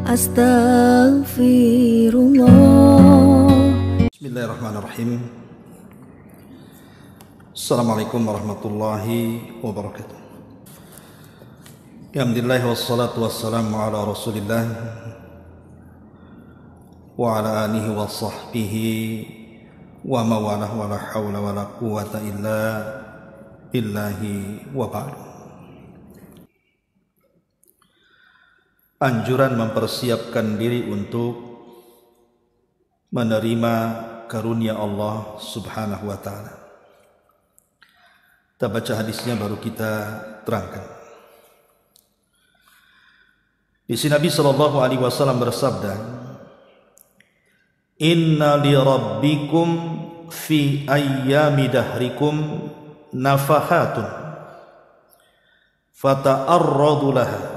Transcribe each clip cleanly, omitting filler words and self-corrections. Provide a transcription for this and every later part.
Astaghfirullah. Bismillahirrahmanirrahim. Assalamualaikum warahmatullahi wabarakatuh. Alhamdulillah wassalatu wassalamu ala Rasulillah wa ala alihi wa sahbihi wa mawalah wa la hawla wa la quwwata illa billahi wa ba'du. Anjuran mempersiapkan diri untuk menerima karunia Allah Subhanahu wa taala. Kita baca hadisnya baru kita terangkan. Di sini Nabi sallallahu alaihi wasallam bersabda, "Inna li rabbikum fi ayyami dahrikum nafahatun fata'arradu laha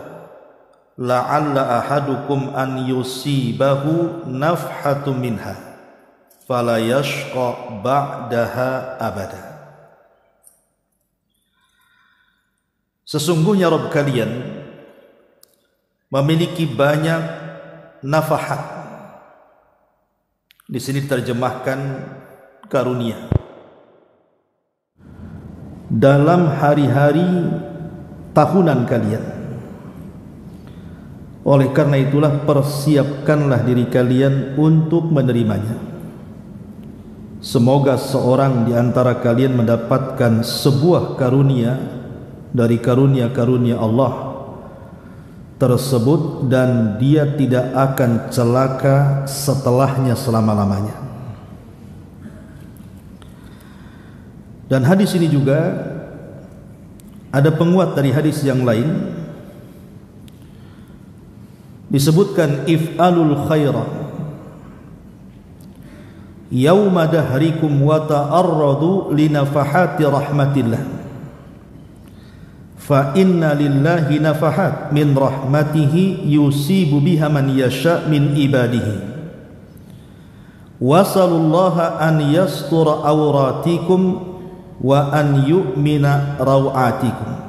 la'alla ahadukum an yusibahu nafhatun minha fala yashqa ba'daha abada." Sesungguhnya Rabb kalian memiliki banyak nafahat. Di sini terjemahkan karunia. Dalam hari-hari tahunan kalian. Oleh karena itulah persiapkanlah diri kalian untuk menerimanya. Semoga seorang di antara kalian mendapatkan sebuah karunia dari karunia-karunia Allah tersebut dan dia tidak akan celaka setelahnya selama-lamanya. Dan hadis ini juga ada penguat dari hadis yang lain. Disebutkan if'alul khaira yauma dahrikum wa ta'arradu linafahati rahmatillah fa inna lillahi nafahat min rahmatihi yusibu biha man yasha min ibadihi wasalullaha an yastura awratikum wa an yu'mina rawatikum.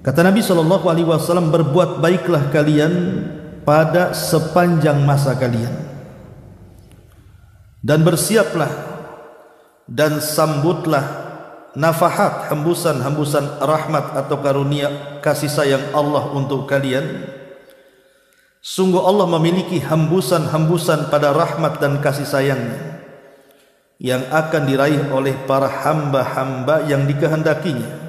Kata Nabi sallallahu alaihi wasallam, berbuat baiklah kalian pada sepanjang masa kalian dan bersiaplah dan sambutlah nafahat, hembusan-hembusan rahmat atau karunia kasih sayang Allah untuk kalian. Sungguh Allah memiliki hembusan-hembusan pada rahmat dan kasih sayangnya yang akan diraih oleh para hamba-hamba yang dikehendakinya.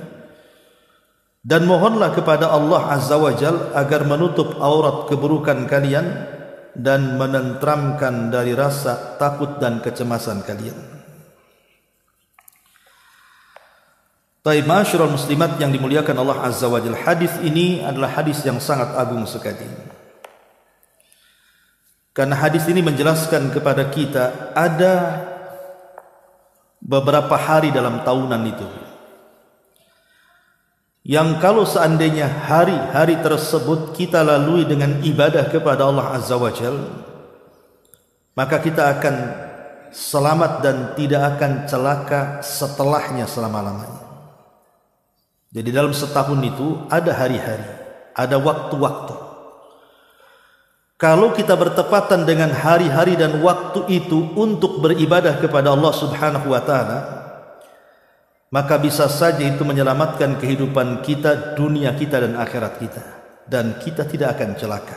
Dan mohonlah kepada Allah Azza wa Jal agar menutup aurat keburukan kalian dan menenteramkan dari rasa takut dan kecemasan kalian. Taib ma'asyiral muslimat yang dimuliakan Allah Azza wa Jalla, hadis ini adalah hadis yang sangat agung sekali. Karena hadis ini menjelaskan kepada kita ada beberapa hari dalam tahunan itu yang kalau seandainya hari-hari tersebut kita lalui dengan ibadah kepada Allah Azza wa Jalla, maka kita akan selamat dan tidak akan celaka setelahnya selama-lamanya. Jadi dalam setahun itu ada hari-hari, ada waktu-waktu. Kalau kita bertepatan dengan hari-hari dan waktu itu untuk beribadah kepada Allah Subhanahu wa taala, maka bisa saja itu menyelamatkan kehidupan kita, dunia kita dan akhirat kita, dan kita tidak akan celaka.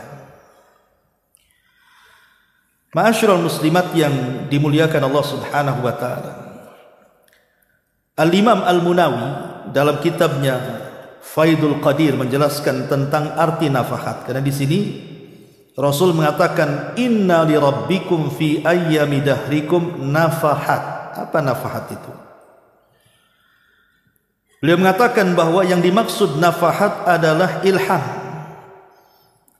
Ma'asyiral muslimat yang dimuliakan Allah Subhanahu wa taala, Al-Imam Al-Munawi dalam kitabnya Faidul Qadir menjelaskan tentang arti nafahat. Karena di sini Rasul mengatakan inna li rabbikum fi ayyami dahrikum nafahat. Apa nafahat itu? Beliau mengatakan bahwa yang dimaksud nafahat adalah ilham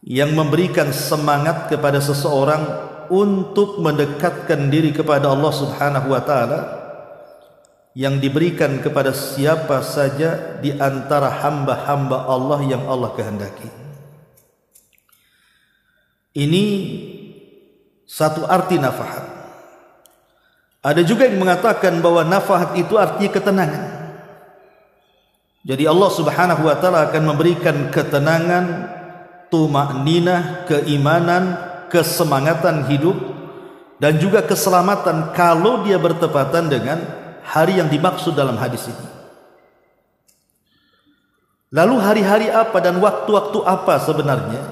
yang memberikan semangat kepada seseorang untuk mendekatkan diri kepada Allah Subhanahu wa taala, yang diberikan kepada siapa saja di antara hamba-hamba Allah yang Allah kehendaki. Ini satu arti nafahat. Ada juga yang mengatakan bahwa nafahat itu artinya ketenangan. Jadi Allah Subhanahu wa taala akan memberikan ketenangan tumakninah, keimanan, kesemangatan hidup, dan juga keselamatan kalau dia bertepatan dengan hari yang dimaksud dalam hadis ini. Lalu hari-hari apa dan waktu-waktu apa sebenarnya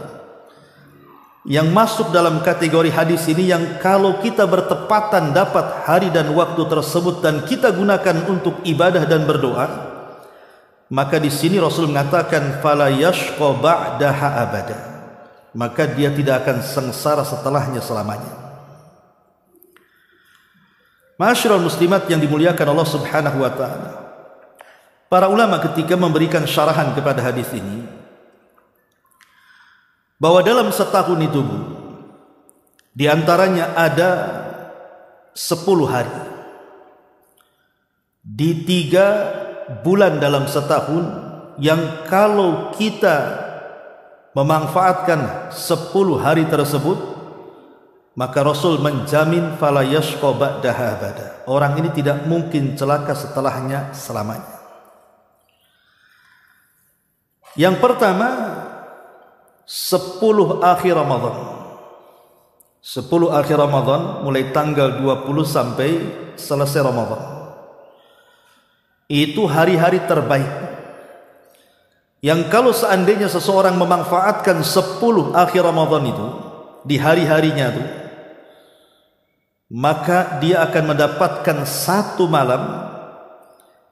yang masuk dalam kategori hadis ini yang kalau kita bertepatan dapat hari dan waktu tersebut dan kita gunakan untuk ibadah dan berdoa, maka di sini Rasul mengatakan fala yashqa ba'daha abada, maka dia tidak akan sengsara setelahnya selamanya. Ma'asyiral muslimat yang dimuliakan Allah Subhanahu wa taala, para ulama ketika memberikan syarahan kepada hadis ini bahwa dalam setahun itu di antaranya ada 10 hari. Di 3 bulan dalam setahun yang kalau kita memanfaatkan 10 hari tersebut, maka Rasul menjamin fala yashqa ba'daha abada. Orang ini tidak mungkin celaka setelahnya selamanya. Yang pertama, 10 akhir Ramadan. 10 akhir Ramadan mulai tanggal 20 sampai selesai Ramadan. Itu hari-hari terbaik. Yang kalau seandainya seseorang memanfaatkan 10 akhir Ramadan itu di hari-harinya itu, maka dia akan mendapatkan 1 malam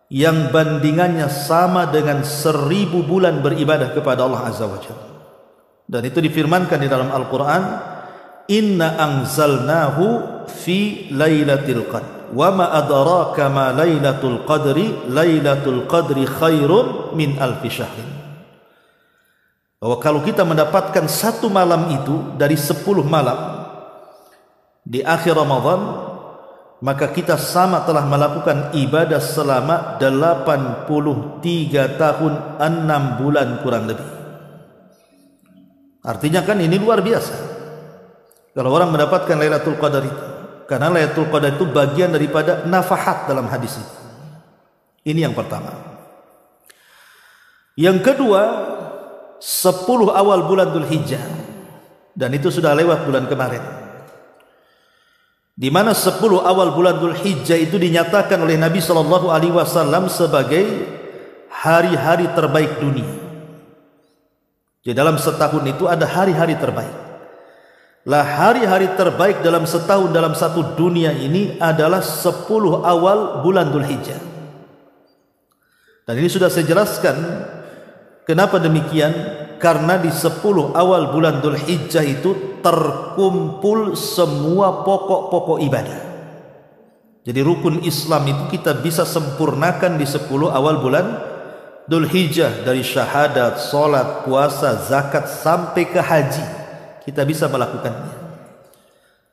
yang bandingannya sama dengan 1000 bulan beribadah kepada Allah Azza wa Jalla. Dan itu difirmankan di dalam Al-Quran, inna anzalnahu fi lailatul qadr wa ma adraka ma lailatul qadri khairun min alfi syahrin. Bahwa kalau kita mendapatkan 1 malam itu dari 10 malam di akhir Ramadan, maka kita sama telah melakukan ibadah selama 83 tahun 6 bulan kurang lebih. Artinya kan ini luar biasa kalau orang mendapatkan Lailatul Qadar itu, karena Lailatul Qadar itu bagian daripada nafahat dalam hadis itu. Ini yang pertama. Yang kedua, 10 awal bulan Dzulhijjah, dan itu sudah lewat bulan kemarin, di mana 10 awal bulan Dzulhijjah itu dinyatakan oleh Nabi SAW sebagai hari-hari terbaik dunia. Di dalam setahun itu ada hari-hari terbaik. Lah hari-hari terbaik dalam setahun dalam satu dunia ini adalah 10 awal bulan Dzulhijjah. Dan ini sudah saya jelaskan kenapa demikian, karena di 10 awal bulan Dzulhijjah itu terkumpul semua pokok-pokok ibadah. Jadi rukun Islam itu kita bisa sempurnakan di 10 awal bulan Dzulhijjah, dari syahadat, salat, puasa, zakat sampai ke haji kita bisa melakukannya.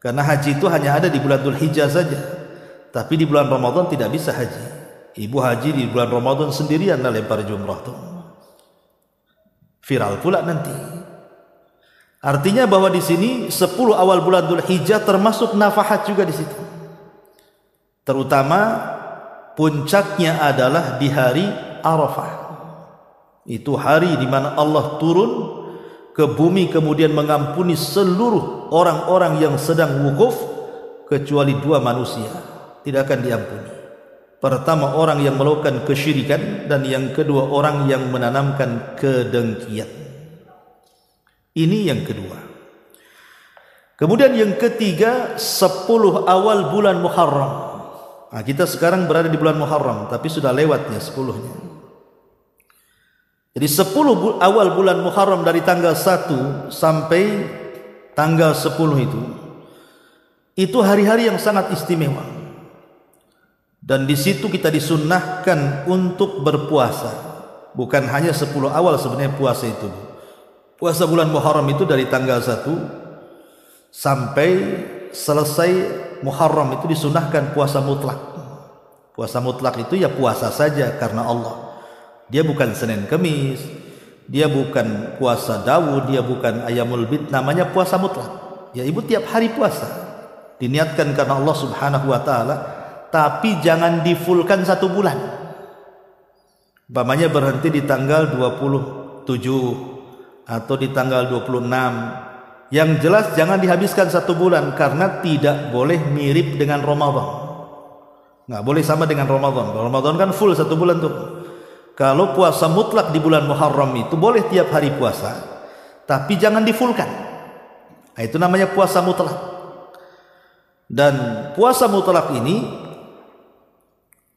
Karena haji itu hanya ada di bulan Dzulhijjah saja. Tapi di bulan Ramadan tidak bisa haji. Ibu haji di bulan Ramadan sendirian dan lempar jumrah tuh. Viral pula nanti. Artinya bahwa di sini 10 awal bulan Dzulhijjah termasuk nafahat juga di situ. Terutama puncaknya adalah di hari Arafah. Itu hari di mana Allah turun ke bumi kemudian mengampuni seluruh orang-orang yang sedang wukuf kecuali 2 manusia tidak akan diampuni. Pertama, orang yang melakukan kesyirikan, dan yang kedua, orang yang menanamkan kedengkian. Ini yang kedua. Kemudian yang ketiga, 10 awal bulan Muharram. Nah, kita sekarang berada di bulan Muharram, tapi sudah lewatnya 10-nya. Jadi 10 awal bulan Muharram dari tanggal 1 sampai tanggal 10 itu hari-hari yang sangat istimewa. Dan di situ kita disunnahkan untuk berpuasa. Bukan hanya 10 awal sebenarnya puasa itu. Puasa bulan Muharram itu dari tanggal 1 sampai selesai Muharram itu disunnahkan puasa mutlak. Puasa mutlak itu ya puasa saja karena Allah. Dia bukan Senin Kemis, dia bukan puasa Daud, dia bukan Ayamul Bid, namanya puasa mutlak. Ya ibu tiap hari puasa, diniatkan karena Allah Subhanahu wa taala, tapi jangan difulkan 1 bulan. Umpamanya berhenti di tanggal 27 atau di tanggal 26. Yang jelas jangan dihabiskan 1 bulan karena tidak boleh mirip dengan Ramadan. Nggak boleh sama dengan Ramadan. Ramadan kan full 1 bulan tuh. Kalau puasa mutlak di bulan Muharram itu boleh tiap hari puasa, tapi jangan difulkan. Nah, itu namanya puasa mutlak. Dan puasa mutlak ini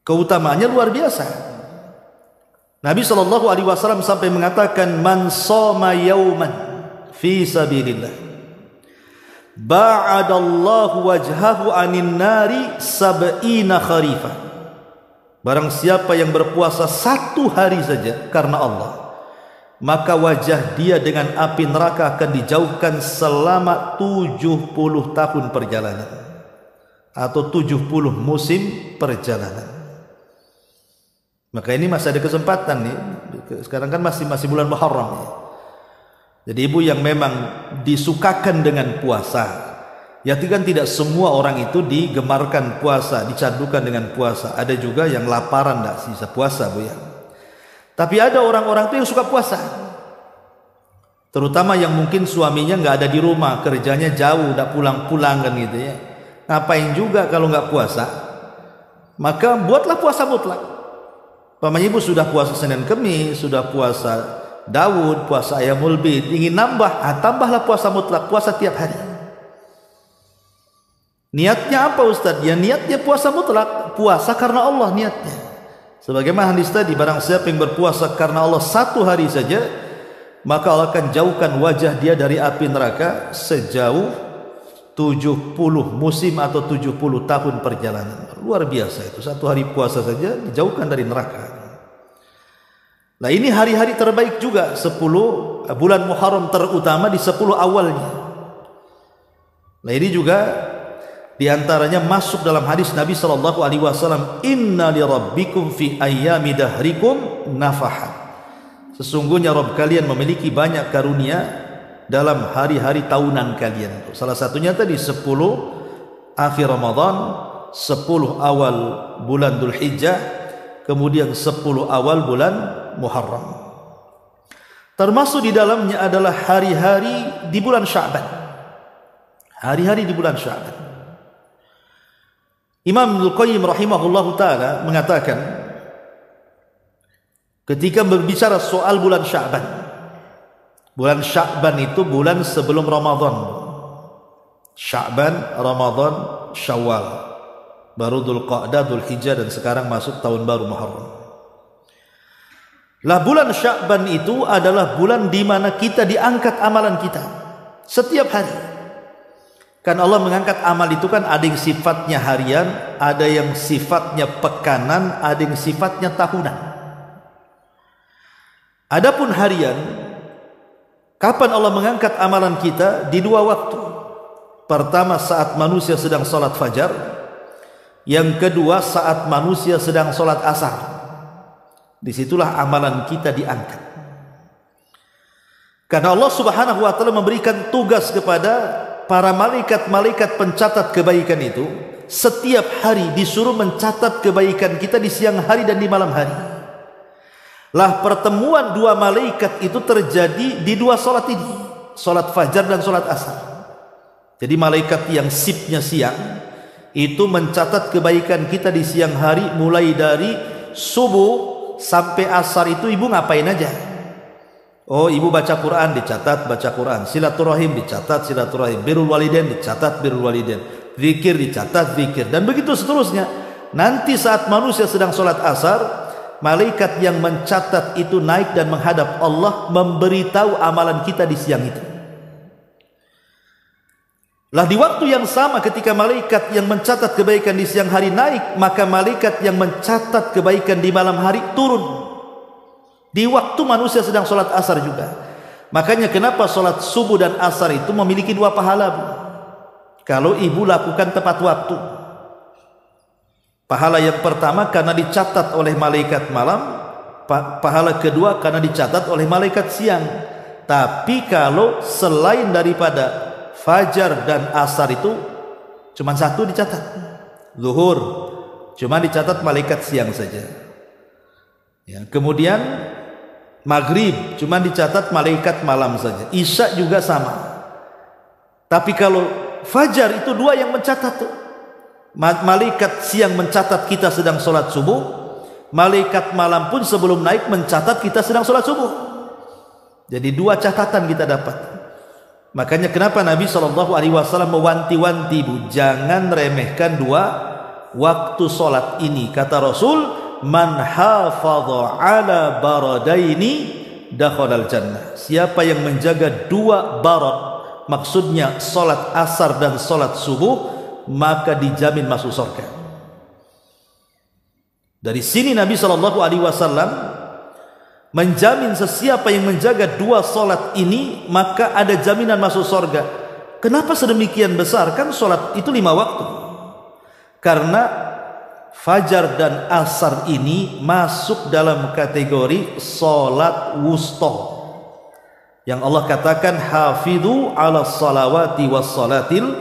keutamaannya luar biasa. Nabi SAW sampai mengatakan, man shoma yauman fi sabilillah ba'adallahu wajhahu anin nari sab'ina kharifah. Barang siapa yang berpuasa 1 hari saja karena Allah, maka wajah dia dengan api neraka akan dijauhkan selama 70 tahun perjalanan atau 70 musim perjalanan. Maka ini masih ada kesempatan nih. Sekarang kan masih bulan Muharram ya. Jadi ibu yang memang disukakan dengan puasa, ya kan tidak semua orang itu digemarkan puasa, dicandukan dengan puasa. Ada juga yang laparan tidak bisa puasa bu ya. Tapi ada orang-orang itu yang suka puasa, terutama yang mungkin suaminya nggak ada di rumah, kerjanya jauh, tidak pulang-pulang kan gitu ya. Ngapain juga kalau nggak puasa? Maka buatlah puasa mutlak. Pamannya ibu sudah puasa Senin Kemis, sudah puasa Daud, puasa Ayyamul Bid, ingin nambah, tambahlah puasa mutlak, puasa tiap hari. Niatnya apa Ustaz? Ya niatnya puasa mutlak, puasa karena Allah niatnya. Sebagaimana hadis tadi, barang siapa yang berpuasa karena Allah 1 hari saja, maka Allah akan jauhkan wajah dia dari api neraka sejauh 70 musim atau 70 tahun perjalanan. Luar biasa itu, 1 hari puasa saja dijauhkan dari neraka. Nah ini hari-hari terbaik juga, 10 bulan Muharram terutama di 10 awalnya. Nah ini juga diantaranya masuk dalam hadis Nabi SAW, inna li rabbikum fi ayyami dahrikum nafahat. Sesungguhnya Rabb kalian memiliki banyak karunia dalam hari-hari tahunan kalian. Salah satunya tadi 10 akhir Ramadan, 10 awal bulan Dzulhijjah, kemudian 10 awal bulan Muharram. Termasuk di dalamnya adalah hari-hari di bulan Sya'ban. Hari-hari di bulan Sya'ban. Imam Ibnu Qayyim rahimahullahu taala mengatakan ketika berbicara soal bulan Sya'ban. Bulan Sya'ban itu bulan sebelum Ramadan. Sya'ban, Ramadan, Syawal, baru Dzulqa'dah, Dzulhijjah, dan sekarang masuk tahun baru Muharram. Lah bulan Sya'ban itu adalah bulan di mana kita diangkat amalan kita setiap hari. Kan Allah mengangkat amal itu kan ada yang sifatnya harian, ada yang sifatnya pekanan, ada yang sifatnya tahunan. Adapun harian, kapan Allah mengangkat amalan kita? Di 2 waktu. Pertama saat manusia sedang sholat fajar, yang kedua saat manusia sedang sholat asar. Disitulah amalan kita diangkat. Karena Allah Subhanahu wa taala memberikan tugas kepada para malaikat-malaikat pencatat kebaikan itu, setiap hari disuruh mencatat kebaikan kita di siang hari dan di malam hari. Lah pertemuan 2 malaikat itu terjadi di 2 sholat ini, sholat fajar dan sholat asar. Jadi malaikat yang shiftnya siang itu mencatat kebaikan kita di siang hari, mulai dari subuh sampai asar itu ibu ngapain aja? Oh, ibu baca Quran, dicatat baca Quran. Silaturahim dicatat silaturahim. Birrul walidain dicatat birrul walidain. Zikir dicatat zikir, dan begitu seterusnya. Nanti saat manusia sedang sholat asar, malaikat yang mencatat itu naik dan menghadap Allah, memberitahu amalan kita di siang itu. Lah di waktu yang sama ketika malaikat yang mencatat kebaikan di siang hari naik, maka malaikat yang mencatat kebaikan di malam hari turun. Di waktu manusia sedang sholat asar juga. Makanya kenapa sholat subuh dan asar itu memiliki 2 pahala, Bu? Kalau ibu lakukan tepat waktu. Pahala yang pertama karena dicatat oleh malaikat malam, pahala kedua karena dicatat oleh malaikat siang. Tapi kalau selain daripada fajar dan asar itu cuma 1 dicatat, zuhur cuma dicatat malaikat siang saja ya. Kemudian Maghrib cuma dicatat malaikat malam saja. Isya juga sama. Tapi kalau fajar itu dua yang mencatat tuh. Malaikat siang mencatat kita sedang sholat subuh, malaikat malam pun sebelum naik mencatat kita sedang sholat subuh. Jadi dua catatan kita dapat. Makanya kenapa Nabi SAW mewanti-wanti, Bu, jangan remehkan dua waktu sholat ini. Kata Rasul, man hafadha ala baradaini dakhalal jannah. Siapa yang menjaga dua barad, maksudnya sholat asar dan sholat subuh, maka dijamin masuk surga. Dari sini Nabi SAW menjamin sesiapa yang menjaga dua solat ini maka ada jaminan masuk surga. Kenapa sedemikian besar? Kan solat itu 5 waktu. Karena fajar dan asar ini masuk dalam kategori solat wusta, yang Allah katakan hafidhu ala salawati was salatil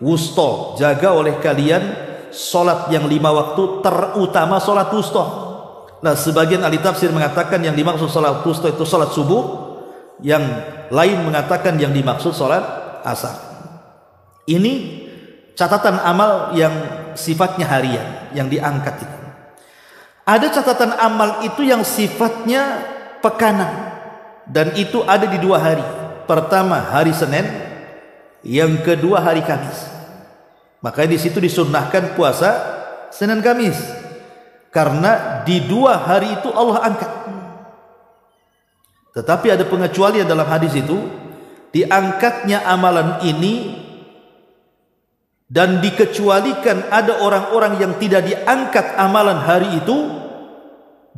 wusta. Jaga oleh kalian solat yang 5 waktu, terutama solat wusta. Nah, sebagian ahli tafsir mengatakan yang dimaksud salat wusta itu salat subuh, yang lain mengatakan yang dimaksud salat asar. Ini catatan amal yang sifatnya harian yang diangkat itu. Ada catatan amal itu yang sifatnya pekanan, dan itu ada di 2 hari. Pertama hari Senin, yang kedua hari Kamis. Makanya di situ disunnahkan puasa Senin Kamis. Karena di 2 hari itu Allah angkat. Tetapi ada pengecualian dalam hadis itu, diangkatnya amalan ini dan dikecualikan ada orang-orang yang tidak diangkat amalan hari itu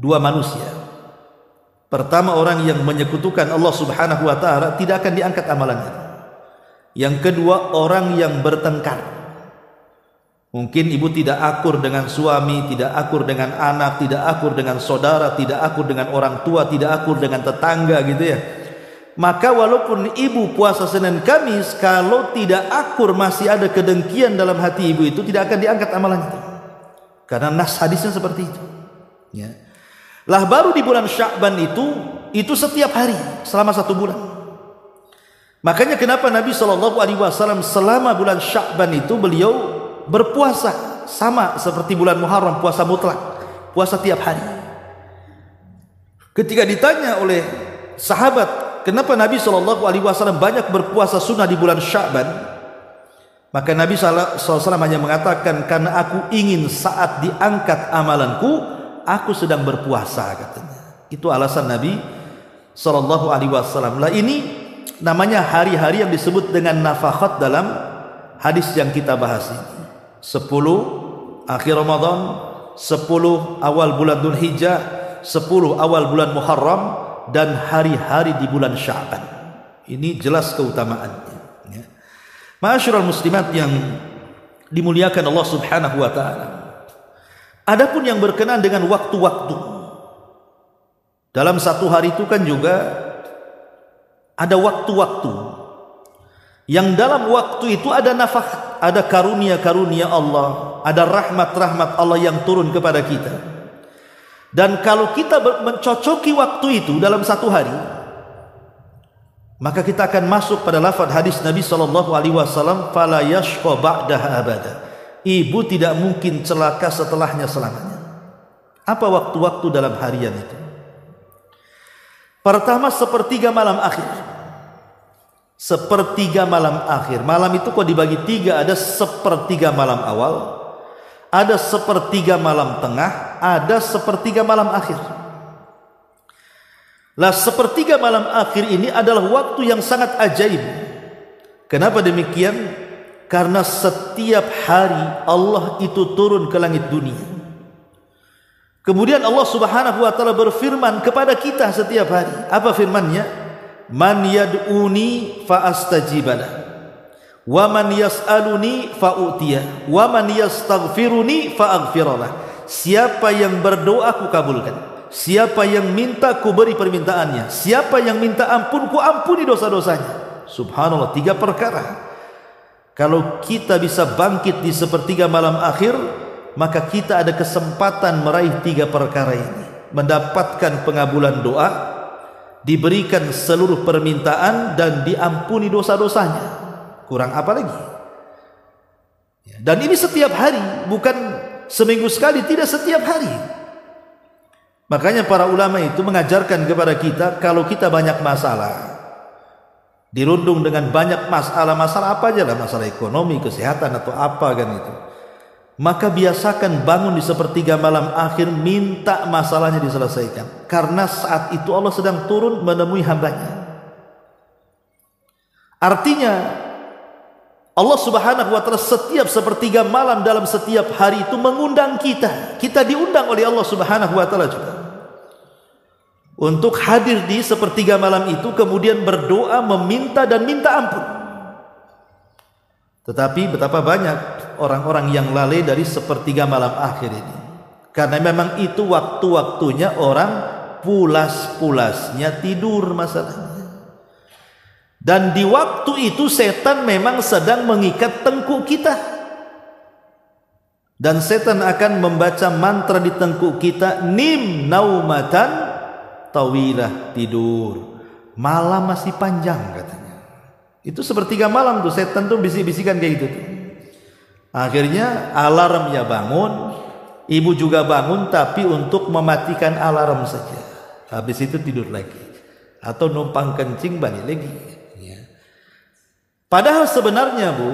2 manusia. Pertama, orang yang menyekutukan Allah Subhanahu wa taala tidak akan diangkat amalannya. Yang kedua, orang yang bertengkar. Mungkin ibu tidak akur dengan suami, tidak akur dengan anak, tidak akur dengan saudara, tidak akur dengan orang tua, tidak akur dengan tetangga gitu ya. Maka walaupun ibu puasa Senin Kamis, kalau tidak akur masih ada kedengkian dalam hati ibu itu, tidak akan diangkat amalannya. Karena nas hadisnya seperti itu. Ya. Lah baru di bulan Sya'ban itu setiap hari selama 1 bulan. Makanya kenapa Nabi SAW selama bulan Sya'ban itu beliau berpuasa sama seperti bulan Muharram, puasa mutlak, puasa tiap hari. Ketika ditanya oleh sahabat, kenapa Nabi SAW banyak berpuasa sunnah di bulan Sya'ban, maka Nabi SAW hanya mengatakan, karena aku ingin saat diangkat amalanku, aku sedang berpuasa, katanya. Itu alasan Nabi SAW. Lah ini namanya hari-hari yang disebut dengan nafakhat dalam hadis yang kita bahas ini. 10 akhir Ramadan, 10 awal bulan Dzulhijjah, 10 awal bulan Muharram, dan hari-hari di bulan Sya'ban. Ini jelas keutamaannya. Ya. Ma'asyiral muslimat yang dimuliakan Allah Subhanahu wa taala. Adapun yang berkenaan dengan waktu-waktu, dalam 1 hari itu kan juga ada waktu-waktu. Yang dalam waktu itu ada nafkah, ada karunia-karunia Allah, ada rahmat-rahmat Allah yang turun kepada kita. Dan kalau kita mencocoki waktu itu dalam 1 hari, maka kita akan masuk pada lafaz hadis Nabi SAW, fala yashqa ba'daha abada. Ibu tidak mungkin celaka setelahnya selamanya. Apa waktu-waktu dalam harian itu? Pertama, sepertiga malam akhir. Sepertiga malam akhir. Malam itu kok dibagi 3, ada sepertiga malam awal, ada sepertiga malam tengah, ada sepertiga malam akhir. Lah sepertiga malam akhir ini adalah waktu yang sangat ajaib. Kenapa demikian? Karena setiap hari Allah itu turun ke langit dunia. Kemudian Allah Subhanahu wa taala berfirman kepada kita setiap hari. Apa firman-Nya? Man yad'uni fa astajibalah, wa man yas'aluni fa u'tiyah, wa man yastaghfiruni fa aghfiralah. Siapa yang berdoa ku kabulkan, siapa yang minta ku beri permintaannya, siapa yang minta ampun ku ampuni dosa-dosanya. Subhanallah, 3 perkara. Kalau kita bisa bangkit di sepertiga malam akhir, maka kita ada kesempatan meraih 3 perkara ini. Mendapatkan pengabulan doa, diberikan seluruh permintaan dan diampuni dosa-dosanya. Kurang apa lagi? Dan ini setiap hari, bukan seminggu sekali, tidak setiap hari. Makanya para ulama itu mengajarkan kepada kita, kalau kita banyak masalah, dirundung dengan banyak masalah apa aja lah, masalah ekonomi, kesehatan atau apa kan itu, maka biasakan bangun di sepertiga malam akhir, minta masalahnya diselesaikan, karena saat itu Allah sedang turun menemui hambanya. Artinya Allah subhanahu wa ta'ala setiap sepertiga malam dalam setiap hari itu mengundang kita. Kita diundang oleh Allah subhanahu wa ta'ala juga untuk hadir di sepertiga malam itu, kemudian berdoa, meminta dan minta ampun. Tetapi betapa banyak orang-orang yang lalai dari sepertiga malam akhir ini, karena memang itu waktu-waktunya orang pulas-pulasnya tidur masalahnya. Dan di waktu itu setan memang sedang mengikat tengkuk kita, dan setan akan membaca mantra di tengkuk kita, nim naumatan tawilah, tidur malam masih panjang katanya. Itu sepertiga malam tuh setan tuh bisik-bisikan kayak gitu tuh. Akhirnya alarmnya bangun, ibu juga bangun, tapi untuk mematikan alarm saja. Habis itu tidur lagi, atau numpang kencing balik lagi. Padahal sebenarnya Bu,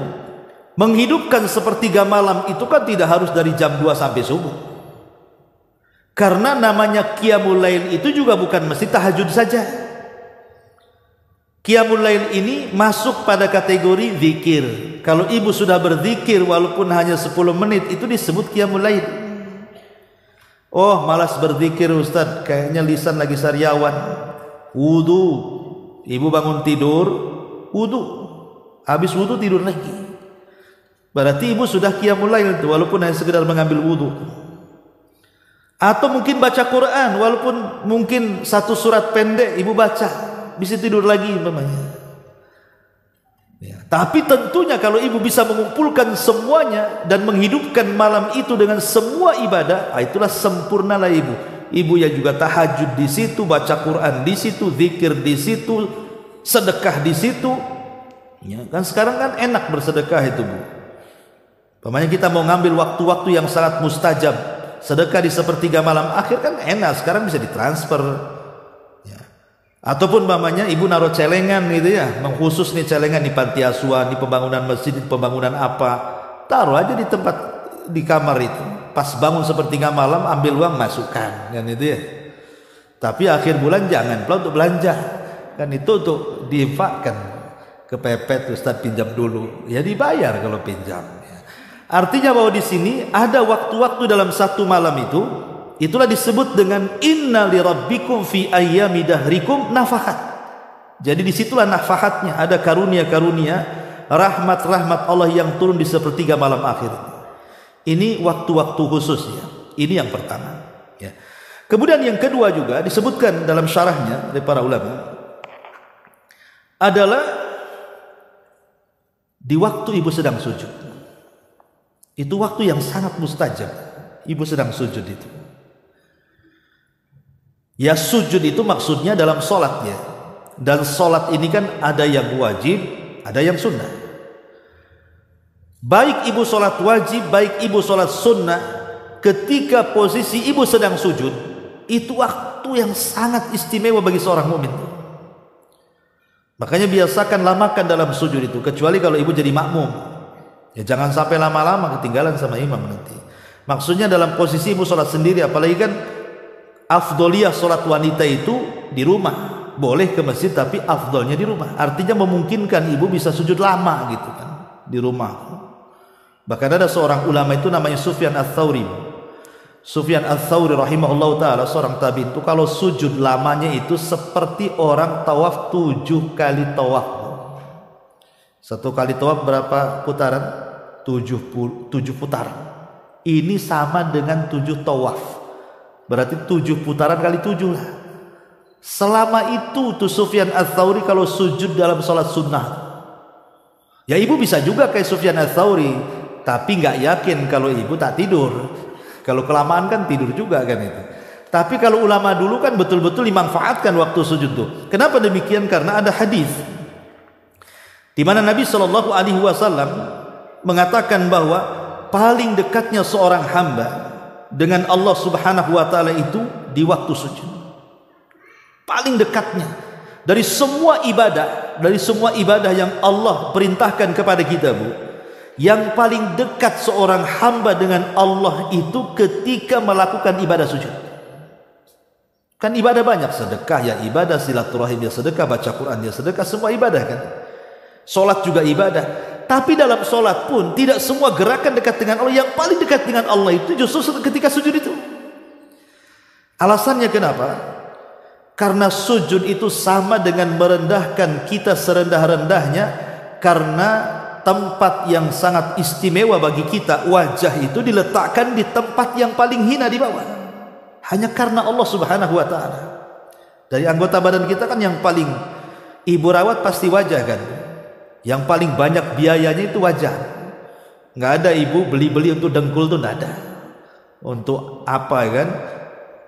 menghidupkan sepertiga malam itu kan tidak harus dari jam 2 sampai subuh. Karena namanya Qiyamul Lail itu juga bukan mesti tahajud saja. Qiyamul Lail ini masuk pada kategori zikir. Kalau ibu sudah berzikir walaupun hanya 10 menit, itu disebut Qiyamul Lail. Oh, malas berzikir Ustaz, kayaknya lisan lagi sariawan. Wudu, ibu bangun tidur, wudu. Habis wudu tidur lagi. Berarti ibu sudah Qiyamul Lail itu, walaupun hanya sekedar mengambil wudu. Atau mungkin baca Quran, walaupun mungkin satu surat pendek ibu baca, bisa tidur lagi umpamanya. Ya, tapi tentunya kalau ibu bisa mengumpulkan semuanya dan menghidupkan malam itu dengan semua ibadah, itulah sempurnalah ibu. Ibu yang juga tahajud di situ, baca Quran di situ, zikir di situ, sedekah di situ. Ya, kan sekarang kan enak bersedekah itu Bu. Umpamanya kita mau ngambil waktu-waktu yang sangat mustajab, sedekah di sepertiga malam akhir kan enak, sekarang bisa ditransfer. Ya. Ataupun umpamanya ibu naruh celengan gitu ya, mengkhusus nih celengan di panti asuhan, di pembangunan masjid, di pembangunan apa, taruh aja di tempat di kamar itu. Pas bangun sepertiga malam ambil uang masukkan kan itu ya. Tapi akhir bulan jangan pula untuk belanja, kan itu untuk diinfakkan. Kepepet Ustaz pinjam dulu, ya dibayar kalau pinjam. Artinya bahwa di sini ada waktu-waktu dalam satu malam itu, itulah disebut dengan inna li rabbikum fi ayyami dahrikum nafahat. Jadi disitulah nafahatnya, ada karunia-karunia, rahmat-rahmat Allah yang turun di sepertiga malam akhir. Ini waktu-waktu khusus ya. Ini yang pertama. Ya. Kemudian yang kedua juga disebutkan dalam syarahnya oleh para ulama adalah di waktu ibu sedang sujud. Itu waktu yang sangat mustajab. Ibu sedang sujud itu. Ya sujud itu maksudnya dalam sholat ya. Dan sholat ini kan ada yang wajib, ada yang sunnah. Baik ibu sholat wajib, baik ibu sholat sunnah, ketika posisi ibu sedang sujud, itu waktu yang sangat istimewa bagi seorang mukmin. Makanya biasakan lamakan dalam sujud itu, kecuali kalau ibu jadi makmum. Ya jangan sampai lama-lama ketinggalan sama imam nanti. Maksudnya dalam posisi ibu sholat sendiri, apalagi kan afdoliyah sholat wanita itu di rumah. Boleh ke masjid tapi afdolnya di rumah. Artinya memungkinkan ibu bisa sujud lama gitu kan di rumah. Bahkan ada seorang ulama itu namanya Sufyan Ats-Tsauri. Sufyan Ats-Tsauri rahimahullah ta'ala, seorang tabi'in itu kalau sujud lamanya itu seperti orang tawaf 7 kali tawaf. Satu kali tawaf berapa putaran? 7 putaran. Ini sama dengan 7 tawaf. Berarti 7 putaran kali 7 lah. Selama itu tuh Sufyan Ats-Tsauri kalau sujud dalam sholat sunnah. Ya ibu bisa juga kayak Sufyan Ats-Tsauri, tapi nggak yakin kalau ibu tak tidur. Kalau kelamaan kan tidur juga kan itu. Tapi kalau ulama dulu kan betul-betul dimanfaatkan waktu sujud tuh. Kenapa demikian? Karena ada hadis di mana Nabi Shallallahu Alaihi Wasallam mengatakan bahwa paling dekatnya seorang hamba dengan Allah Subhanahu Wa Taala itu di waktu sujud. Paling dekatnya dari semua ibadah yang Allah perintahkan kepada kita, Bu. Yang paling dekat seorang hamba dengan Allah itu ketika melakukan ibadah sujud. Kan ibadah banyak, sedekah ya ibadah, silaturahim ya sedekah, baca Quran ya sedekah, semua ibadah kan. Salat juga ibadah. Tapi dalam salat pun tidak semua gerakan dekat dengan Allah. Yang paling dekat dengan Allah itu justru ketika sujud itu. Alasannya kenapa? Karena sujud itu sama dengan merendahkan kita serendah-rendahnya, karena tempat yang sangat istimewa bagi kita, wajah itu diletakkan di tempat yang paling hina di bawah. Hanya karena Allah Subhanahu Wa Taala. Dari anggota badan kita kan yang paling ibu rawat pasti wajah kan. Yang paling banyak biayanya itu wajah. Nggak ada ibu beli-beli untuk dengkul tuh nggak ada. Untuk apa kan?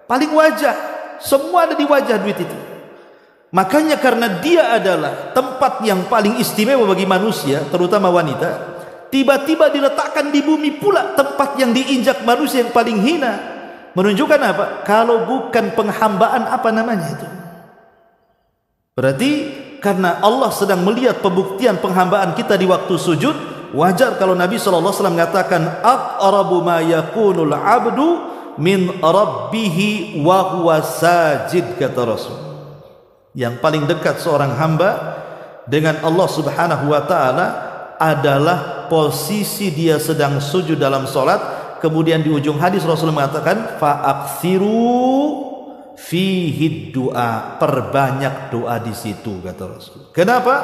Paling wajah. Semua ada di wajah duit itu. Makanya karena dia adalah tempat yang paling istimewa bagi manusia, terutama wanita, tiba-tiba diletakkan di bumi pula tempat yang diinjak manusia yang paling hina. Menunjukkan apa? Kalau bukan penghambaan, apa namanya itu? Berarti karena Allah sedang melihat pembuktian penghambaan kita di waktu sujud, wajar kalau Nabi SAW mengatakan aqrabu ma yakunul abdu min rabbihi wa huwa sajid, kata Rasul. Yang paling dekat seorang hamba dengan Allah Subhanahu Wa Taala adalah posisi dia sedang sujud dalam salat. Kemudian di ujung hadis Rasul mengatakan fa'aksiru fihi doa, perbanyak doa di situ, kata Rasul. Kenapa?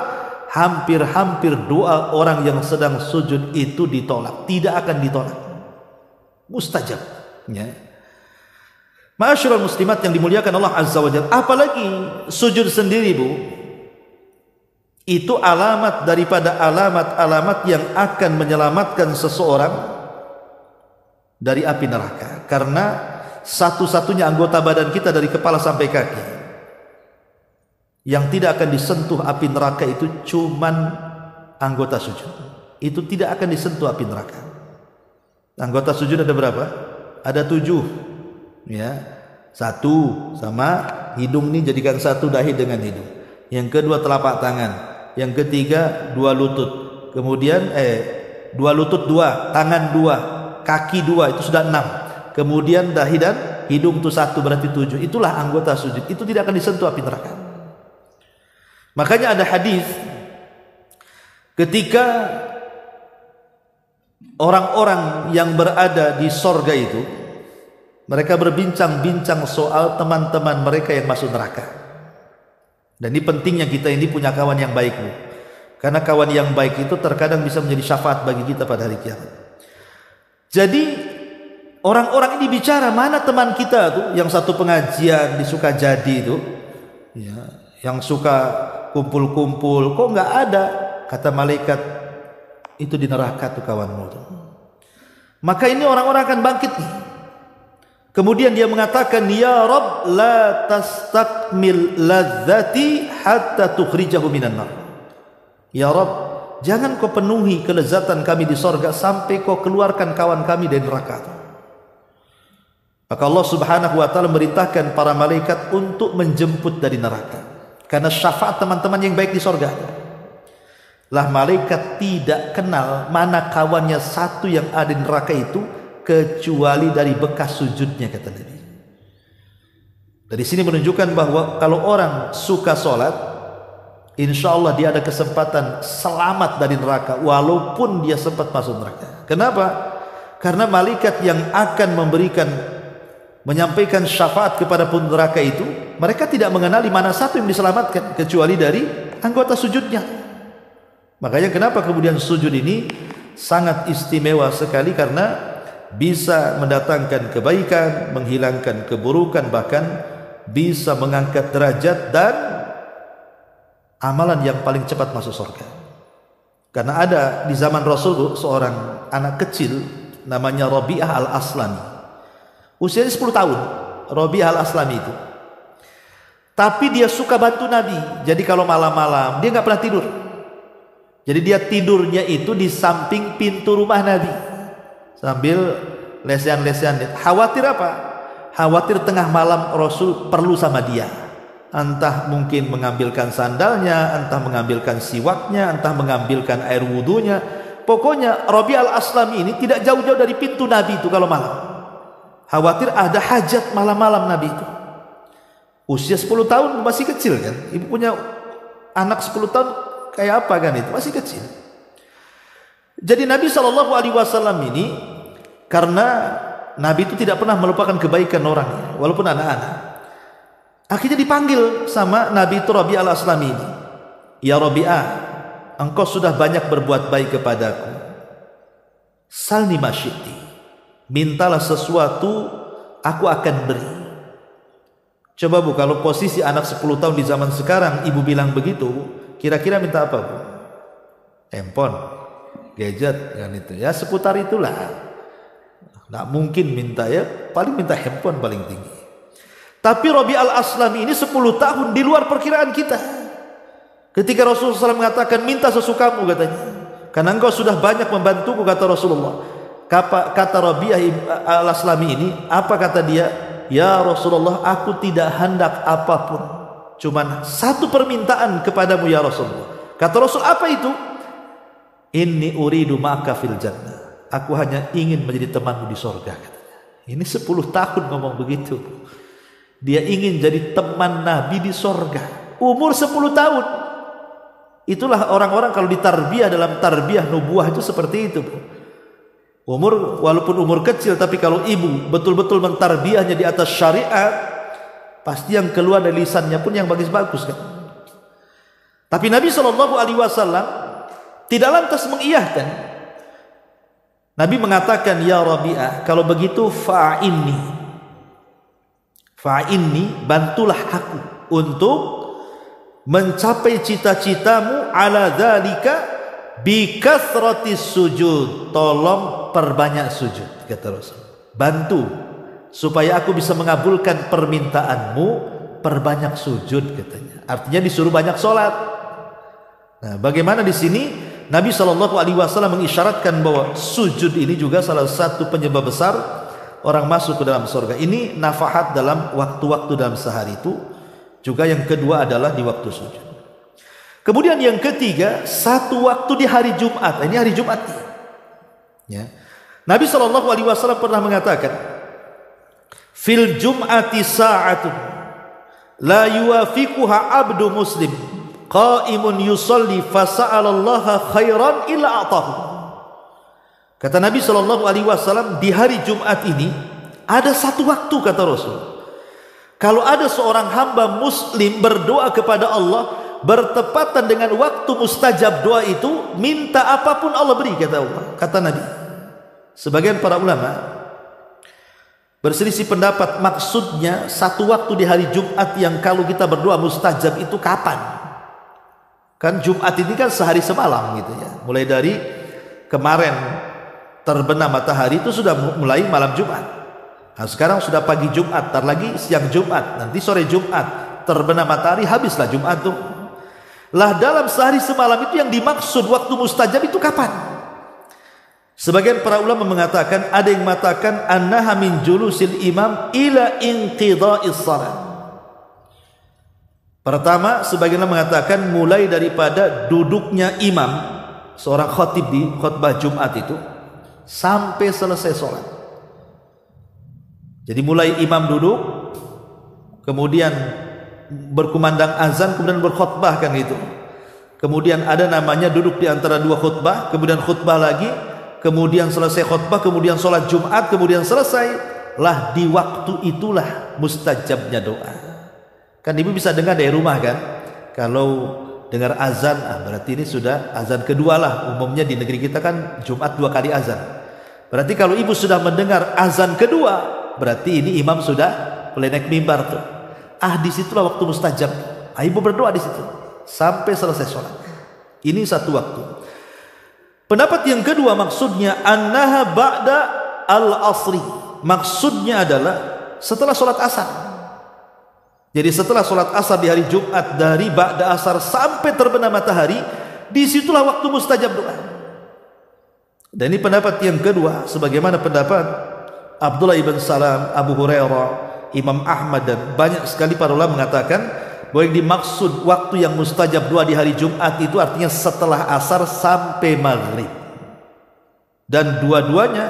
Hampir-hampir doa orang yang sedang sujud itu ditolak, tidak akan ditolak, mustajab ya. Ma'asyiral muslimat yang dimuliakan Allah Azza wa Jalla, apalagi sujud sendiri, Bu, itu alamat daripada alamat-alamat yang akan menyelamatkan seseorang dari api neraka. Karena satu-satunya anggota badan kita dari kepala sampai kaki yang tidak akan disentuh api neraka itu cuman anggota sujud. Itu tidak akan disentuh api neraka. Anggota sujud ada berapa? Ada 7 ya. 1 sama hidung ini jadikan 1 dahi dengan hidung. Yang kedua telapak tangan. Yang ketiga 2 lutut. Kemudian 2 lutut 2, tangan 2, kaki 2, itu sudah 6. Kemudian dahi dan hidung itu 1, berarti 7. Itulah anggota sujud. Itu tidak akan disentuh api neraka. Makanya ada hadis ketika orang-orang yang berada di sorga itu, mereka berbincang-bincang soal teman-teman mereka yang masuk neraka. Dan ini pentingnya kita ini punya kawan yang baik, Bu. Karena kawan yang baik itu terkadang bisa menjadi syafaat bagi kita pada hari kiamat. Jadi orang-orang ini bicara, mana teman kita tuh yang satu pengajian di Sukajadi itu ya, yang suka kumpul-kumpul, kok nggak ada? Kata malaikat, itu di neraka tuh kawanmu tuh. Maka ini orang-orang akan bangkit nih. Kemudian dia mengatakan, ya Rabb, la tastakmil ladzati hatta tukhrijahu minan nar. Ya Rabb, jangan kau penuhi kelezatan kami di sorga sampai kau keluarkan kawan kami dari neraka. Maka Allah Subhanahu Wa Taala merintahkan para malaikat untuk menjemput dari neraka, karena syafaat teman-teman yang baik di sorga. Lah malaikat tidak kenal mana kawannya satu yang ada di neraka itu kecuali dari bekas sujudnya, kata Nabi. Dari sini menunjukkan bahwa kalau orang suka sholat, insya Allah dia ada kesempatan selamat dari neraka walaupun dia sempat masuk neraka. Kenapa? Karena malaikat yang akan menyampaikan syafaat kepada penduduk neraka itu, mereka tidak mengenali mana satu yang diselamatkan kecuali dari anggota sujudnya. Makanya kenapa kemudian sujud ini sangat istimewa sekali, karena bisa mendatangkan kebaikan, menghilangkan keburukan, bahkan bisa mengangkat derajat dan amalan yang paling cepat masuk surga. Karena ada di zaman Rasul seorang anak kecil namanya Rabi'ah al-Aslami, usianya 10 tahun. Rabi' al-Aslami itu. Tapi dia suka bantu Nabi. Jadi kalau malam-malam dia nggak pernah tidur. Jadi dia tidurnya itu di samping pintu rumah Nabi sambil lesehan-lesehan. Khawatir apa? Khawatir tengah malam Rasul perlu sama dia. Entah mungkin mengambilkan sandalnya, entah mengambilkan siwaknya, entah mengambilkan air wudunya. Pokoknya Rabi' al-Aslami ini tidak jauh-jauh dari pintu Nabi itu kalau malam. Khawatir ada hajat malam-malam Nabi itu. Usia 10 tahun masih kecil kan. Ibu punya anak 10 tahun kayak apa kan itu, masih kecil. Jadi Nabi SAW ini, karena Nabi itu tidak pernah melupakan kebaikan orang, walaupun anak-anak, akhirnya dipanggil sama Nabi itu Rabi' al-Aslami ini. Ya Rabi'ah, engkau sudah banyak berbuat baik kepadaku. Salni masyiti, mintalah sesuatu, aku akan beri. Coba Bu, kalau posisi anak 10 tahun di zaman sekarang, ibu bilang begitu, kira-kira minta apa Bu? Handphone, gadget, kan itu ya, seputar itulah. Nggak mungkin minta ya, paling minta handphone paling tinggi. Tapi Rabi' al-Aslami ini 10 tahun di luar perkiraan kita. Ketika Rasulullah SAW mengatakan minta sesukamu katanya, karena engkau sudah banyak membantuku, kata Rasulullah. Kata Rabi' al-Aslami ini, apa kata dia? Ya Rasulullah, aku tidak hendak apapun, cuman satu permintaan kepadamu ya Rasulullah. Kata Rasul, apa itu? Inni uridu ma'aka fil jannah, aku hanya ingin menjadi temanmu di sorga, katanya. Ini 10 tahun ngomong begitu. Dia ingin jadi teman Nabi di sorga, umur 10 tahun. Itulah orang-orang kalau ditarbiyah dalam tarbiyah nubuah itu seperti itu. Umur, walaupun umur kecil, tapi kalau ibu betul-betul mentarbiyahnya di atas syariat, pasti yang keluar dari lisannya pun yang bagus-bagus kan. Tapi Nabi SAW tidak lantas mengiyahkan. Nabi mengatakan, ya Rabi'ah, kalau begitu fa'inni, bantulah aku untuk mencapai cita-citamu, ala dzalika bi kathratis sujud, tolong perbanyak sujud, kata Rasul. Bantu supaya aku bisa mengabulkan permintaanmu, perbanyak sujud, katanya. Artinya disuruh banyak sholat. Nah, bagaimana di sini Nabi SAW mengisyaratkan bahwa sujud ini juga salah satu penyebab besar orang masuk ke dalam surga. Ini nafahat dalam waktu-waktu dalam sehari itu. Juga yang kedua adalah di waktu sujud. Kemudian yang ketiga, satu waktu di hari Jumat. Ini hari Jumat ya. Nabi SAW pernah mengatakan, fil Jum'ati sa'atun la yuwafiquha abdu muslim qaimun yusalli fasa'alallaha khairan illa a'tahu. Kata Nabi SAW, di hari Jumat ini ada satu waktu, kata Rasul, kalau ada seorang hamba muslim berdoa kepada Allah bertepatan dengan waktu mustajab doa itu, minta apapun Allah beri, kata Allah, kata Nabi. Sebagian para ulama berselisih pendapat, maksudnya satu waktu di hari Jumat yang kalau kita berdoa mustajab itu kapan? Kan Jumat ini kan sehari semalam gitu ya. Mulai dari kemarin terbenam matahari itu sudah mulai malam Jumat. Nah, sekarang sudah pagi Jumat, tar lagi siang Jumat, nanti sore Jumat, terbenam matahari, habislah Jumat tuh. Lah dalam sehari semalam itu yang dimaksud waktu mustajab itu kapan? Sebagian para ulama mengatakan, ada yang mengatakan annaha min julusil imam ila inqidha'is shalah. Pertama, sebagian mengatakan mulai daripada duduknya imam, seorang khatib di khutbah Jumat itu, sampai selesai sholat. Jadi mulai imam duduk, kemudian berkumandang azan, kemudian berkhutbah kan gitu. Kemudian ada namanya duduk di antara dua khutbah, kemudian khutbah lagi, kemudian selesai khutbah, kemudian sholat Jumat, kemudian selesai. Lah di waktu itulah mustajabnya doa. Kan ibu bisa dengar dari rumah kan, kalau dengar azan, berarti ini sudah azan kedua lah. Umumnya di negeri kita kan Jumat 2 kali azan. Berarti kalau ibu sudah mendengar azan kedua, berarti ini imam sudah mulai naik mimbar tuh. Disitulah waktu mustajab. Ibu berdoa di situ sampai selesai sholat. Ini satu waktu. Pendapat yang kedua, maksudnya annaha ba'da al-asri. Maksudnya adalah setelah sholat asar. Jadi setelah sholat asar di hari Jumat, dari ba'da asar sampai terbenam matahari, disitulah waktu mustajab doa. Dan ini pendapat yang kedua, sebagaimana pendapat Abdullah ibn Salam, Abu Hurairah, Imam Ahmad, dan banyak sekali para ulama mengatakan bahwa yang dimaksud waktu yang mustajab doa di hari Jumat itu artinya setelah asar sampai maghrib. Dan dua-duanya,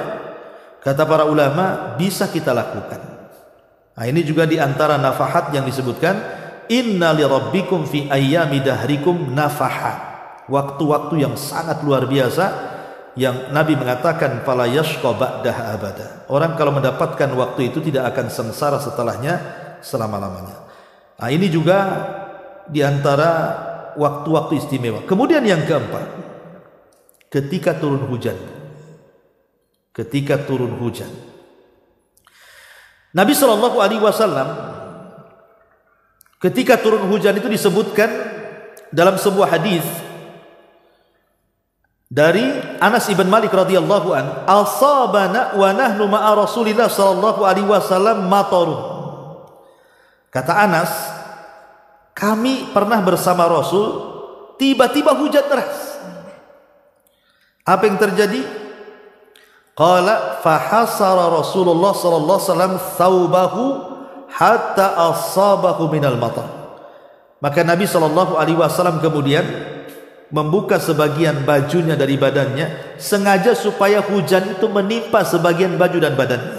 kata para ulama, bisa kita lakukan. Nah, ini juga diantara nafahat yang disebutkan, inna li rabbikum fi ayyami dahrikum nafahat, waktu-waktu yang sangat luar biasa yang Nabi mengatakan fala yashqa ba'daha abada. Orang kalau mendapatkan waktu itu tidak akan sengsara setelahnya selama-lamanya. Nah, ini juga diantara waktu-waktu istimewa. Kemudian yang keempat, ketika turun hujan. Ketika turun hujan, Nabi SAW ketika turun hujan itu disebutkan dalam sebuah hadis dari Anas ibn Malik radhiyallahu an, asabana wa nahnu ma'a Rasulillah sallallahu alaihi wasallam matarun. Kata Anas, kami pernah bersama Rasul, tiba-tiba hujan deras. Apa yang terjadi? Qala fahasara Rasulullah sallallahu alaihi wasallam thawbahu hatta asabahu minal matar. Maka Nabi sallallahu alaihi wasallam kemudian membuka sebagian bajunya dari badannya sengaja supaya hujan itu menimpa sebagian baju dan badannya.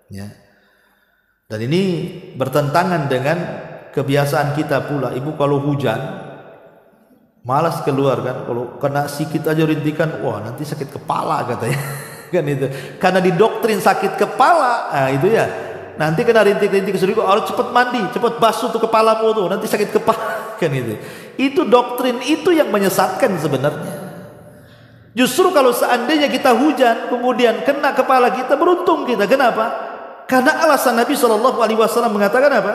Ya. Dan ini bertentangan dengan kebiasaan kita pula. Ibu kalau hujan malas keluar kan, kalau kena sikit aja rintikan, wah nanti sakit kepala katanya. Kan itu, karena didoktrin sakit kepala, nah itu ya, nanti kena rintik-rintik sedikit, harus cepat mandi, cepat basuh tuh kepalamu tuh, nanti sakit kepala, kan itu doktrin itu yang menyesatkan sebenarnya. Justru kalau seandainya kita hujan kemudian kena kepala kita, beruntung kita. Kenapa? Karena alasan Nabi SAW mengatakan apa?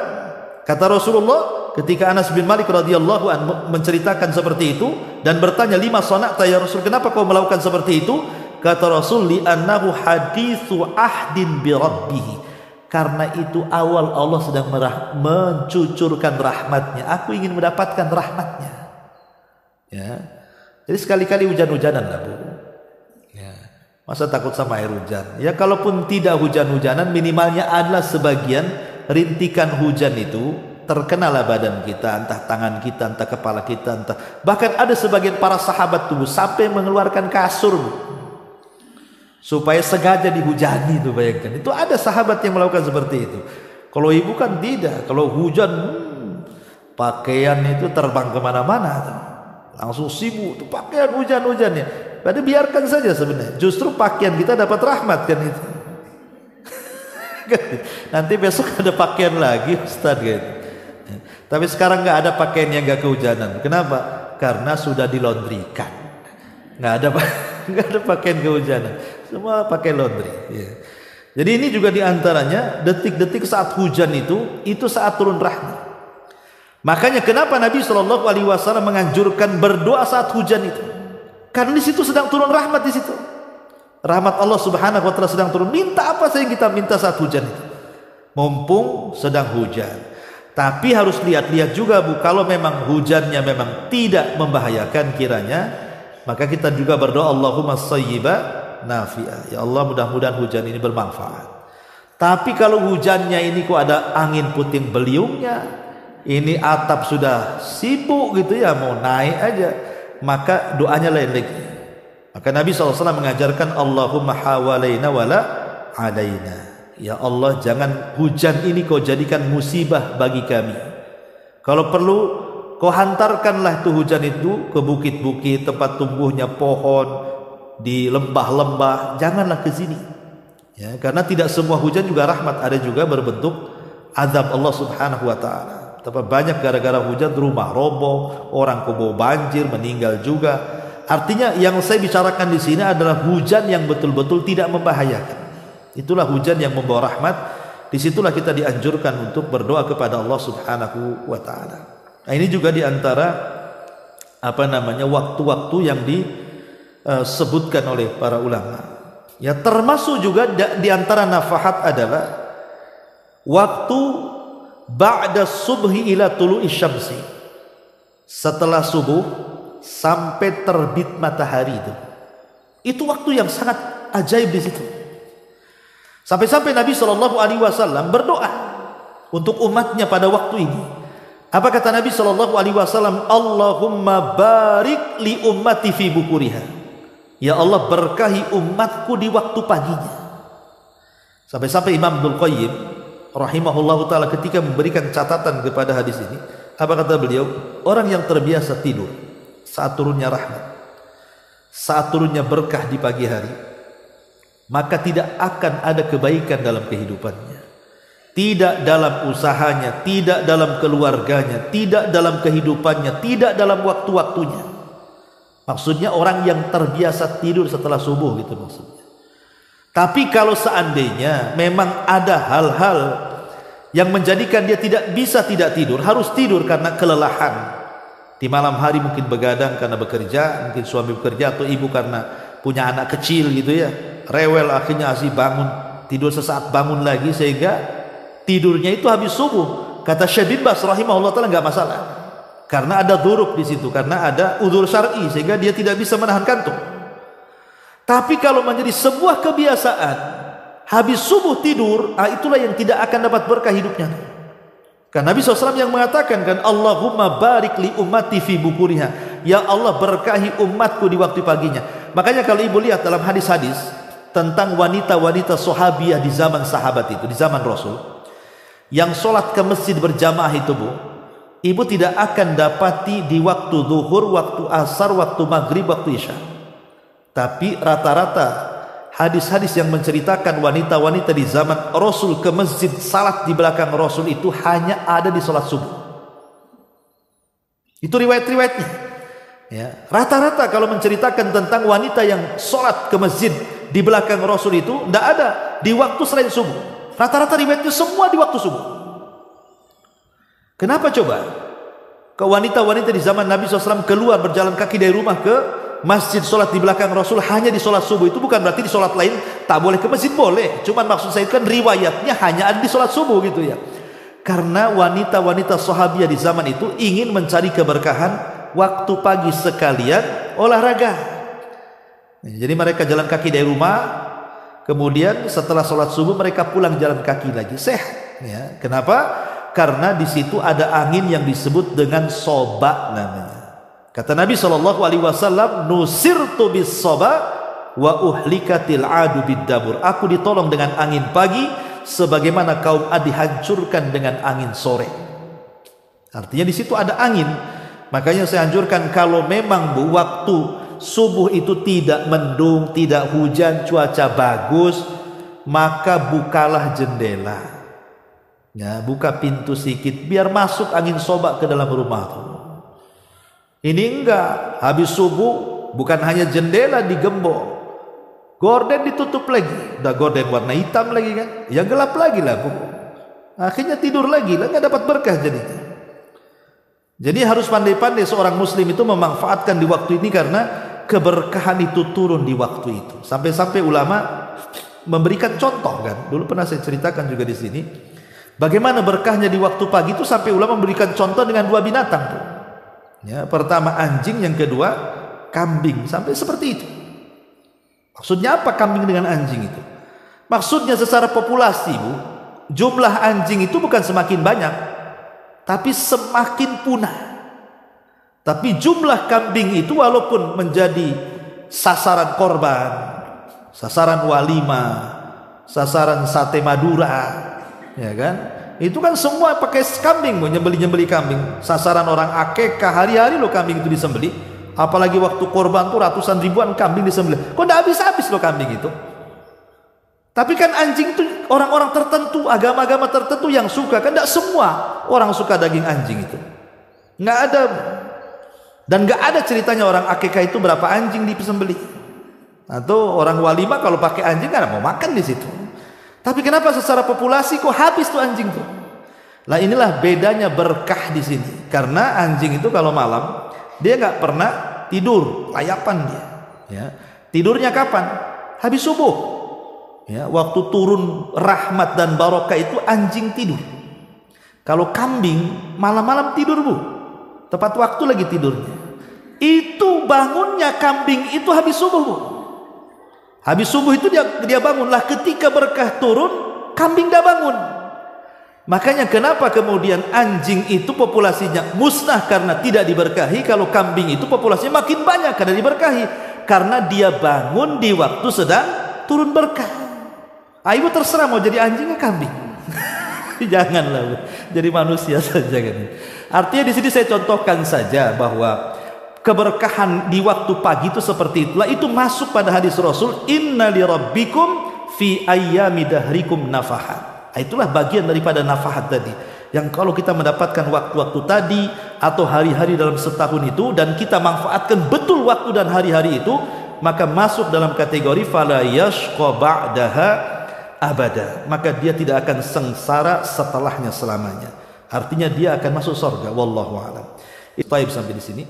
Kata Rasulullah ketika Anas bin Malik radhiyallahu anhu menceritakan seperti itu dan bertanya, lima sana'ta ya Rasul, kenapa kau melakukan seperti itu? Kata Rasul, li'annahu hadithu ahdin bi rabbih, karena itu awal Allah sedang mencucurkan rahmatnya, aku ingin mendapatkan rahmatnya. Ya. Jadi sekali-kali hujan-hujanan lah Bu. Ya. Masa takut sama air hujan? Ya kalaupun tidak hujan-hujanan, minimalnya adalah sebagian rintikan hujan itu terkenalah badan kita, entah tangan kita, entah kepala kita, entah bahkan ada sebagian para sahabat tuh sampai mengeluarkan kasur Bu, supaya sengaja dihujani itu, bayangkan. Itu ada sahabat yang melakukan seperti itu. Kalau ibu kan tidak. Kalau hujan, pakaian itu terbang kemana-mana, langsung sibuk tuh pakaian hujan-hujannya. Padahal biarkan saja sebenarnya. Justru pakaian kita dapat rahmat kan itu. Nanti besok ada pakaian lagi Ustaz gitu. Tapi sekarang nggak ada pakaian yang nggak kehujanan. Kenapa? Karena sudah dilondrikan. Nggak ada pakaian kehujanan, semua pakai laundry. Ya. Jadi ini juga diantaranya detik-detik saat hujan itu saat turun rahmat. Makanya kenapa Nabi SAW menganjurkan berdoa saat hujan itu? Karena di situ sedang turun rahmat, di situ rahmat Allah Subhanahu Wa Taala sedang turun. Minta apa saja yang kita minta saat hujan itu, mumpung sedang hujan. Tapi harus lihat-lihat juga Bu, kalau memang hujannya memang tidak membahayakan kiranya, maka kita juga berdoa Allahumma sayyiba nafi'ah. Ya Allah, mudah-mudahan hujan ini bermanfaat. Tapi kalau hujannya ini kok ada angin puting beliungnya, ini atap sudah sibuk gitu ya, mau naik aja, maka doanya lain lagi. Maka Nabi SAW mengajarkan Allahumma hawalaina wala alaina. Ya Allah, jangan hujan ini kau jadikan musibah bagi kami. Kalau perlu kau hantarkanlah tuh hujan itu ke bukit-bukit, tempat tumbuhnya pohon, di lembah-lembah, janganlah ke sini. Ya, karena tidak semua hujan juga rahmat, ada juga berbentuk azab Allah Subhanahu Wa Taala. Tapi banyak gara-gara hujan rumah roboh, orang kebawa banjir, meninggal juga. Artinya yang saya bicarakan di sini adalah hujan yang betul-betul tidak membahayakan. Itulah hujan yang membawa rahmat. Disitulah kita dianjurkan untuk berdoa kepada Allah Subhanahu Wa Taala. Nah, ini juga diantara waktu-waktu yang disebutkan oleh para ulama. Ya, termasuk juga diantara nafahat adalah waktu ba'da subhi ila tulu'i syamsi, setelah subuh sampai terbit matahari itu waktu yang sangat ajaib di situ. Sampai-sampai Nabi SAW berdoa untuk umatnya pada waktu ini. Apa kata Nabi SAW? Allahumma barik li ummati fi bukuriha. Ya Allah, berkahi umatku di waktu paginya. Sampai-sampai Imam Ibnul Qayyim rahimahullahu ta'ala ketika memberikan catatan kepada hadis ini, apa kata beliau? Orang yang terbiasa tidur saat turunnya rahmat, saat turunnya berkah di pagi hari, maka tidak akan ada kebaikan dalam kehidupannya, tidak dalam usahanya, tidak dalam keluarganya, tidak dalam kehidupannya, tidak dalam waktu-waktunya. Maksudnya orang yang terbiasa tidur setelah subuh gitu maksudnya. Tapi kalau seandainya memang ada hal-hal yang menjadikan dia tidak bisa tidak tidur, harus tidur karena kelelahan, di malam hari mungkin begadang karena bekerja, mungkin suami bekerja atau ibu karena punya anak kecil gitu ya, rewel, akhirnya asih bangun, tidur sesaat bangun lagi, sehingga tidurnya itu habis subuh. Kata Syekh bin Baz rahimahullah ta'ala nggak masalah, karena ada dzuruf di situ, karena ada udzur syar'i sehingga dia tidak bisa menahan kantuk. Tapi kalau menjadi sebuah kebiasaan habis subuh tidur, itulah yang tidak akan dapat berkah hidupnya. Karena Nabi SAW yang mengatakan kan, Allahumma barik li ummati fi bukuriha. Ya Allah, berkahi umatku di waktu paginya. Makanya kalau ibu lihat dalam hadis-hadis tentang wanita-wanita sahabiah di zaman sahabat itu, di zaman Rasul, yang sholat ke masjid berjamaah itu bu, ibu tidak akan dapati di waktu zuhur, waktu asar, waktu maghrib, waktu isya. Tapi rata-rata hadis-hadis yang menceritakan wanita-wanita di zaman Rasul ke masjid salat di belakang Rasul itu hanya ada di sholat subuh. Itu riwayat-riwayatnya ya. Rata-rata kalau menceritakan tentang wanita yang sholat ke masjid di belakang Rasul itu tidak ada di waktu selain subuh. Rata-rata riwayatnya semua di waktu subuh. Kenapa coba? Ke wanita-wanita di zaman Nabi SAW keluar berjalan kaki dari rumah ke masjid sholat di belakang Rasul hanya di sholat subuh. Itu bukan berarti di sholat lain tak boleh ke masjid, boleh. Cuman maksud saya kan riwayatnya hanya ada di sholat subuh gitu ya. Karena wanita-wanita sahabiah di zaman itu ingin mencari keberkahan waktu pagi sekalian olahraga. Jadi mereka jalan kaki dari rumah, kemudian setelah sholat subuh mereka pulang jalan kaki lagi, sehat ya. Kenapa? Karena di situ ada angin yang disebut dengan soba namanya. Kata Nabi SAW, nusirtu bis soba wa uhlikatil adu biddabur. Aku ditolong dengan angin pagi sebagaimana kaum Ad dihancurkan dengan angin sore. Artinya di situ ada angin. Makanya saya anjurkan kalau memang bu, waktu subuh itu tidak mendung, tidak hujan, cuaca bagus, maka bukalah jendela. Ya, buka pintu sedikit biar masuk angin soba ke dalam rumah tuh. Ini enggak, habis subuh bukan hanya jendela digembok, gorden ditutup lagi, udah gorden warna hitam lagi kan, ya gelap lagi lah bu. Akhirnya tidur lagi lah, nggak dapat berkah jadinya. Jadi harus pandai-pandai seorang muslim itu memanfaatkan di waktu ini, karena keberkahan itu turun di waktu itu. Sampai-sampai ulama memberikan contoh kan, dulu pernah saya ceritakan juga di sini, bagaimana berkahnya di waktu pagi itu, sampai ulama memberikan contoh dengan dua binatang tuh. Ya, pertama anjing, yang kedua kambing, sampai seperti itu. Maksudnya apa kambing dengan anjing itu? Maksudnya secara populasi bu, jumlah anjing itu bukan semakin banyak, tapi semakin punah. Tapi jumlah kambing itu walaupun menjadi sasaran korban, sasaran walimah, sasaran sate Madura, ya kan? Itu kan semua pakai kambing, nyembeli kambing. Sasaran orang akekah, hari-hari lo kambing itu disembeli. Apalagi waktu korban tuh ratusan ribuan kambing disembeli. Kok tidak habis-habis lo kambing itu? Tapi kan anjing itu orang-orang tertentu, agama-agama tertentu yang suka. Kan tidak semua orang suka daging anjing itu. Nggak ada. Dan nggak ada ceritanya orang akekah itu berapa anjing disembeli. Atau orang walimah kalau pakai anjing kan mau makan di situ. Tapi kenapa secara populasi kok habis tuh anjing tuh? Lah inilah bedanya berkah di sini. Karena anjing itu kalau malam dia nggak pernah tidur, layapan dia. Ya. Tidurnya kapan? Habis subuh. Ya, waktu turun rahmat dan barokah itu anjing tidur. Kalau kambing malam-malam tidur, Bu. Tepat waktu lagi tidurnya. Itu bangunnya kambing itu habis subuh, Bu. Habis subuh itu dia bangunlah, ketika berkah turun, kambing dah bangun. Makanya kenapa kemudian anjing itu populasinya musnah karena tidak diberkahi, kalau kambing itu populasinya makin banyak karena diberkahi, karena dia bangun di waktu sedang turun berkah. Ibu terserah mau jadi anjing atau kambing. Janganlah, Bu. Jadi manusia saja kan. Artinya di sini saya contohkan saja bahwa keberkahan di waktu pagi itu seperti itulah, itu masuk pada hadis Rasul, inna li rabbikum fi ayyami dahrikum nafahat. Itulah bagian daripada nafahat tadi, yang kalau kita mendapatkan waktu-waktu tadi atau hari-hari dalam setahun itu dan kita manfaatkan betul waktu dan hari-hari itu, maka masuk dalam kategori fala yashqa ba'daha abada, maka dia tidak akan sengsara setelahnya selamanya. Artinya dia akan masuk surga. Wallahu a'lam. Baik, sampai di sini.